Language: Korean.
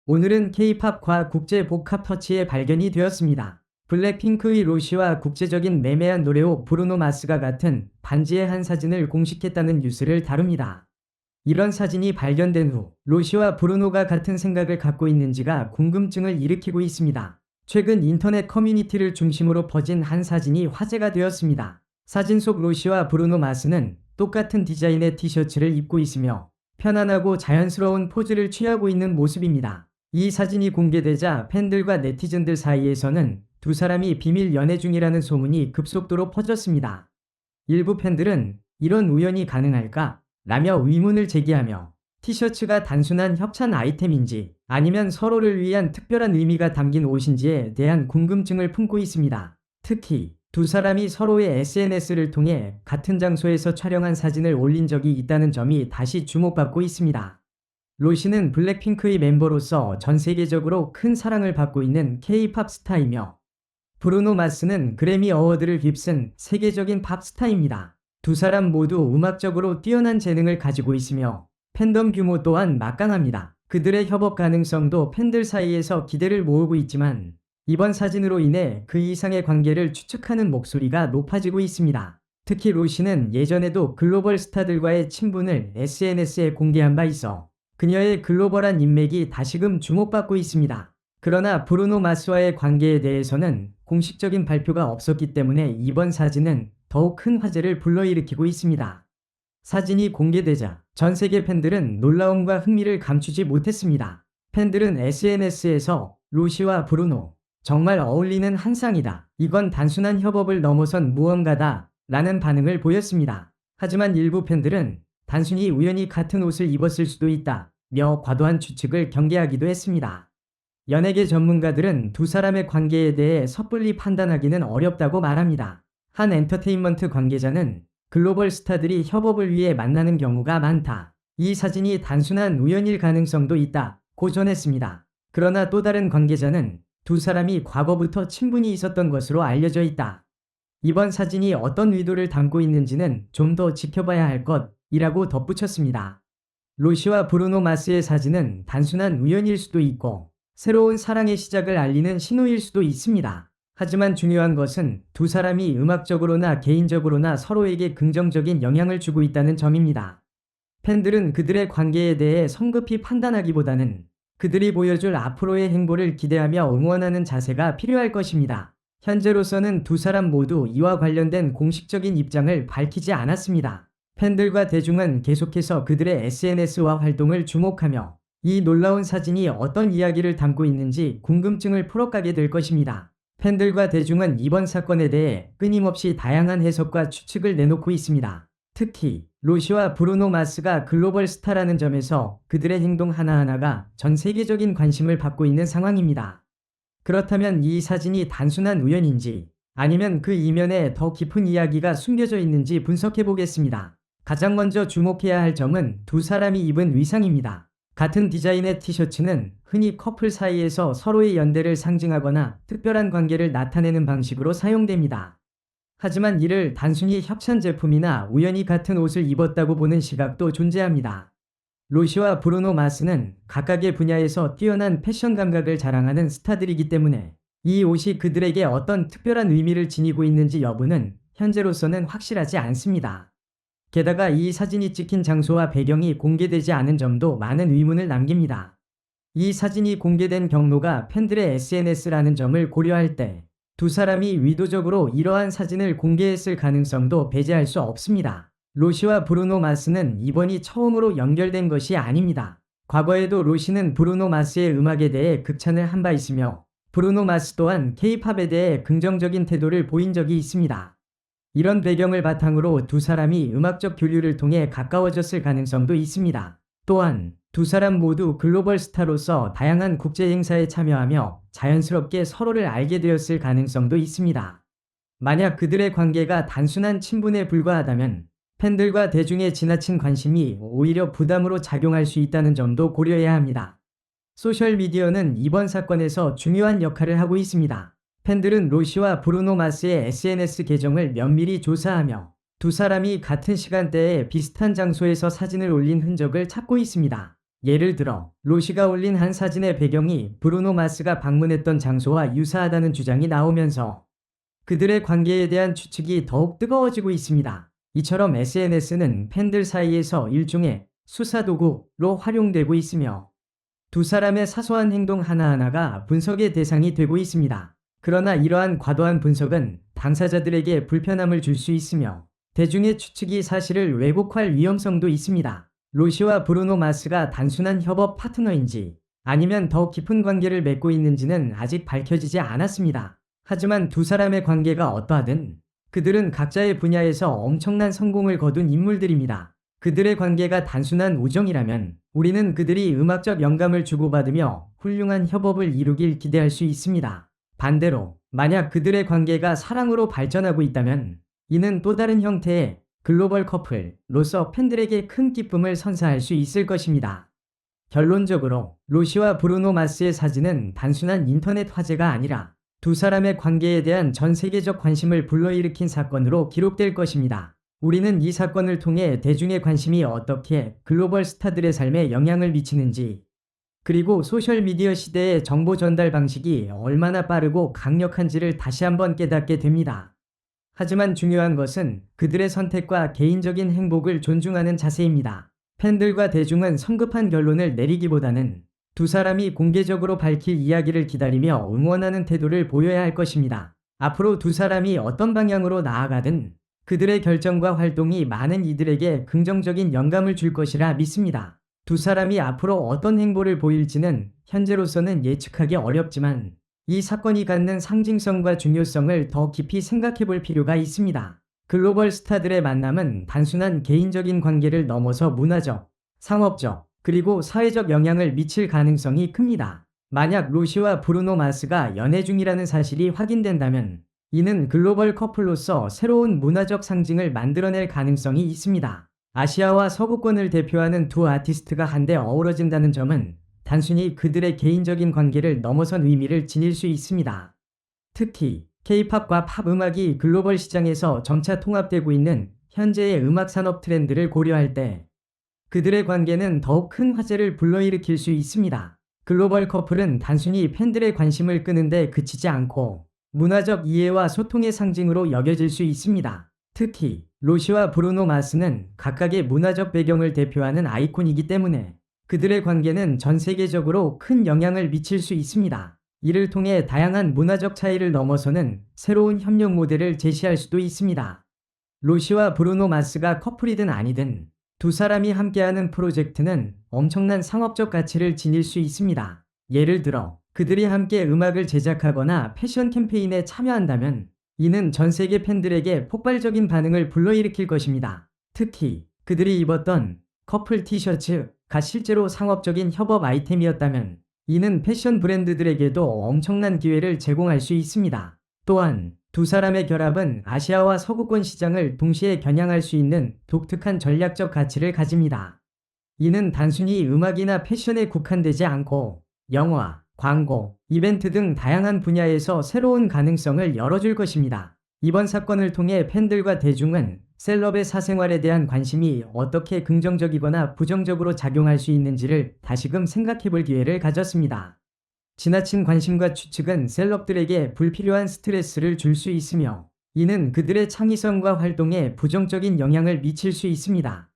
오늘은 K-팝과 국제 복합 터치에 발견이 되었습니다. 블랙핑크의 로시와 국제적인 매매한 노래오 브루노 마스가 같은 반지의 한 사진을 공식했다는 뉴스를 다룹니다. 이런 사진이 발견된 후 로시와 브루노가 같은 생각을 갖고 있는지가 궁금증을 일으키고 있습니다. 최근 인터넷 커뮤니티를 중심으로 퍼진 한 사진이 화제가 되었습니다. 사진 속 로시와 브루노 마스는 똑같은 디자인의 티셔츠를 입고 있으며 편안하고 자연스러운 포즈를 취하고 있는 모습입니다. 이 사진이 공개되자 팬들과 네티즌들 사이에서는 두 사람이 비밀 연애 중이라는 소문이 급속도로 퍼졌습니다. 일부 팬들은 이런 우연이 가능할까? 라며 의문을 제기하며 티셔츠가 단순한 협찬 아이템인지 아니면 서로를 위한 특별한 의미가 담긴 옷인지에 대한 궁금증을 품고 있습니다. 특히 두 사람이 서로의 SNS를 통해 같은 장소에서 촬영한 사진을 올린 적이 있다는 점이 다시 주목받고 있습니다. 로시는 블랙핑크의 멤버로서 전 세계적으로 큰 사랑을 받고 있는 K-팝 스타이며 브루노 마스는 그래미 어워드를 휩쓴 세계적인 팝 스타입니다. 두 사람 모두 음악적으로 뛰어난 재능을 가지고 있으며 팬덤 규모 또한 막강합니다. 그들의 협업 가능성도 팬들 사이에서 기대를 모으고 있지만 이번 사진으로 인해 그 이상의 관계를 추측하는 목소리가 높아지고 있습니다. 특히 로시는 예전에도 글로벌 스타들과의 친분을 SNS에 공개한 바 있어 그녀의 글로벌한 인맥이 다시금 주목받고 있습니다. 그러나 브루노 마스와의 관계에 대해서는 공식적인 발표가 없었기 때문에 이번 사진은 더욱 큰 화제를 불러일으키고 있습니다. 사진이 공개되자 전 세계 팬들은 놀라움과 흥미를 감추지 못했습니다. 팬들은 SNS에서 로시와 브루노 정말 어울리는 한 쌍이다. 이건 단순한 협업을 넘어선 무언가다. 라는 반응을 보였습니다. 하지만 일부 팬들은 단순히 우연히 같은 옷을 입었을 수도 있다. 며 과도한 추측을 경계하기도 했습니다. 연예계 전문가들은 두 사람의 관계에 대해 섣불리 판단하기는 어렵다고 말합니다. 한 엔터테인먼트 관계자는 글로벌 스타들이 협업을 위해 만나는 경우가 많다. 이 사진이 단순한 우연일 가능성도 있다. 고 전했습니다. 그러나 또 다른 관계자는 두 사람이 과거부터 친분이 있었던 것으로 알려져 있다. 이번 사진이 어떤 의도를 담고 있는지는 좀 더 지켜봐야 할 것이라고 덧붙였습니다. 로시와 브루노 마스의 사진은 단순한 우연일 수도 있고 새로운 사랑의 시작을 알리는 신호일 수도 있습니다. 하지만 중요한 것은 두 사람이 음악적으로나 개인적으로나 서로에게 긍정적인 영향을 주고 있다는 점입니다. 팬들은 그들의 관계에 대해 성급히 판단하기보다는 그들이 보여줄 앞으로의 행보를 기대하며 응원하는 자세가 필요할 것입니다. 현재로서는 두 사람 모두 이와 관련된 공식적인 입장을 밝히지 않았습니다. 팬들과 대중은 계속해서 그들의 SNS와 활동을 주목하며 이 놀라운 사진이 어떤 이야기를 담고 있는지 궁금증을 풀어가게 될 것입니다. 팬들과 대중은 이번 사건에 대해 끊임없이 다양한 해석과 추측을 내놓고 있습니다. 특히 로시와 브루노 마스가 글로벌 스타라는 점에서 그들의 행동 하나하나가 전 세계적인 관심을 받고 있는 상황입니다. 그렇다면 이 사진이 단순한 우연인지 아니면 그 이면에 더 깊은 이야기가 숨겨져 있는지 분석해 보겠습니다. 가장 먼저 주목해야 할 점은 두 사람이 입은 의상입니다. 같은 디자인의 티셔츠는 흔히 커플 사이에서 서로의 연대를 상징하거나 특별한 관계를 나타내는 방식으로 사용됩니다. 하지만 이를 단순히 협찬 제품이나 우연히 같은 옷을 입었다고 보는 시각도 존재합니다. 로시와 브루노 마스는 각각의 분야에서 뛰어난 패션 감각을 자랑하는 스타들이기 때문에 이 옷이 그들에게 어떤 특별한 의미를 지니고 있는지 여부는 현재로서는 확실하지 않습니다. 게다가 이 사진이 찍힌 장소와 배경이 공개되지 않은 점도 많은 의문을 남깁니다. 이 사진이 공개된 경로가 팬들의 SNS라는 점을 고려할 때 두 사람이 의도적으로 이러한 사진을 공개했을 가능성도 배제할 수 없습니다. 로시와 브루노 마스는 이번이 처음으로 연결된 것이 아닙니다. 과거에도 로시는 브루노 마스의 음악에 대해 극찬을 한 바 있으며 브루노 마스 또한 K-팝에 대해 긍정적인 태도를 보인 적이 있습니다. 이런 배경을 바탕으로 두 사람이 음악적 교류를 통해 가까워졌을 가능성도 있습니다. 또한 두 사람 모두 글로벌 스타로서 다양한 국제 행사에 참여하며 자연스럽게 서로를 알게 되었을 가능성도 있습니다. 만약 그들의 관계가 단순한 친분에 불과하다면 팬들과 대중의 지나친 관심이 오히려 부담으로 작용할 수 있다는 점도 고려해야 합니다. 소셜미디어는 이번 사건에서 중요한 역할을 하고 있습니다. 팬들은 로시와 브루노 마스의 SNS 계정을 면밀히 조사하며 두 사람이 같은 시간대에 비슷한 장소에서 사진을 올린 흔적을 찾고 있습니다. 예를 들어 로시가 올린 한 사진의 배경이 브루노 마스가 방문했던 장소와 유사하다는 주장이 나오면서 그들의 관계에 대한 추측이 더욱 뜨거워지고 있습니다. 이처럼 SNS는 팬들 사이에서 일종의 수사도구로 활용되고 있으며 두 사람의 사소한 행동 하나하나가 분석의 대상이 되고 있습니다. 그러나 이러한 과도한 분석은 당사자들에게 불편함을 줄 수 있으며 대중의 추측이 사실을 왜곡할 위험성도 있습니다. 로시와 브루노 마스가 단순한 협업 파트너인지 아니면 더 깊은 관계를 맺고 있는지는 아직 밝혀지지 않았습니다. 하지만 두 사람의 관계가 어떠하든 그들은 각자의 분야에서 엄청난 성공을 거둔 인물들입니다. 그들의 관계가 단순한 우정이라면 우리는 그들이 음악적 영감을 주고받으며 훌륭한 협업을 이루길 기대할 수 있습니다. 반대로 만약 그들의 관계가 사랑으로 발전하고 있다면 이는 또 다른 형태의 글로벌 커플로서 팬들에게 큰 기쁨을 선사할 수 있을 것입니다. 결론적으로 로시와 브루노 마스의 사진은 단순한 인터넷 화제가 아니라 두 사람의 관계에 대한 전 세계적 관심을 불러일으킨 사건으로 기록될 것입니다. 우리는 이 사건을 통해 대중의 관심이 어떻게 글로벌 스타들의 삶에 영향을 미치는지, 그리고 소셜미디어 시대의 정보 전달 방식이 얼마나 빠르고 강력한지를 다시 한번 깨닫게 됩니다. 하지만 중요한 것은 그들의 선택과 개인적인 행복을 존중하는 자세입니다. 팬들과 대중은 성급한 결론을 내리기보다는 두 사람이 공개적으로 밝힐 이야기를 기다리며 응원하는 태도를 보여야 할 것입니다. 앞으로 두 사람이 어떤 방향으로 나아가든 그들의 결정과 활동이 많은 이들에게 긍정적인 영감을 줄 것이라 믿습니다. 두 사람이 앞으로 어떤 행보를 보일지는 현재로서는 예측하기 어렵지만 이 사건이 갖는 상징성과 중요성을 더 깊이 생각해 볼 필요가 있습니다. 글로벌 스타들의 만남은 단순한 개인적인 관계를 넘어서 문화적, 상업적, 그리고 사회적 영향을 미칠 가능성이 큽니다. 만약 로시와 브루노 마스가 연애 중이라는 사실이 확인된다면 이는 글로벌 커플로서 새로운 문화적 상징을 만들어낼 가능성이 있습니다. 아시아와 서구권을 대표하는 두 아티스트가 한데 어우러진다는 점은 단순히 그들의 개인적인 관계를 넘어선 의미를 지닐 수 있습니다. 특히 K-팝과 팝 음악이 글로벌 시장에서 점차 통합되고 있는 현재의 음악 산업 트렌드를 고려할 때 그들의 관계는 더욱 큰 화제를 불러일으킬 수 있습니다. 글로벌 커플은 단순히 팬들의 관심을 끄는데 그치지 않고 문화적 이해와 소통의 상징으로 여겨질 수 있습니다. 특히 로시와 브루노 마스는 각각의 문화적 배경을 대표하는 아이콘이기 때문에 그들의 관계는 전 세계적으로 큰 영향을 미칠 수 있습니다. 이를 통해 다양한 문화적 차이를 넘어서는 새로운 협력 모델을 제시할 수도 있습니다. 로시와 브루노 마스가 커플이든 아니든 두 사람이 함께하는 프로젝트는 엄청난 상업적 가치를 지닐 수 있습니다. 예를 들어 그들이 함께 음악을 제작하거나 패션 캠페인에 참여한다면 이는 전 세계 팬들에게 폭발적인 반응을 불러일으킬 것입니다. 특히 그들이 입었던 커플 티셔츠가 실제로 상업적인 협업 아이템이었다면 이는 패션 브랜드들에게도 엄청난 기회를 제공할 수 있습니다. 또한 두 사람의 결합은 아시아와 서구권 시장을 동시에 겨냥할 수 있는 독특한 전략적 가치를 가집니다. 이는 단순히 음악이나 패션에 국한되지 않고 영화, 광고, 이벤트 등 다양한 분야에서 새로운 가능성을 열어줄 것입니다. 이번 사건을 통해 팬들과 대중은 셀럽의 사생활에 대한 관심이 어떻게 긍정적이거나 부정적으로 작용할 수 있는지를 다시금 생각해볼 기회를 가졌습니다. 지나친 관심과 추측은 셀럽들에게 불필요한 스트레스를 줄 수 있으며 이는 그들의 창의성과 활동에 부정적인 영향을 미칠 수 있습니다.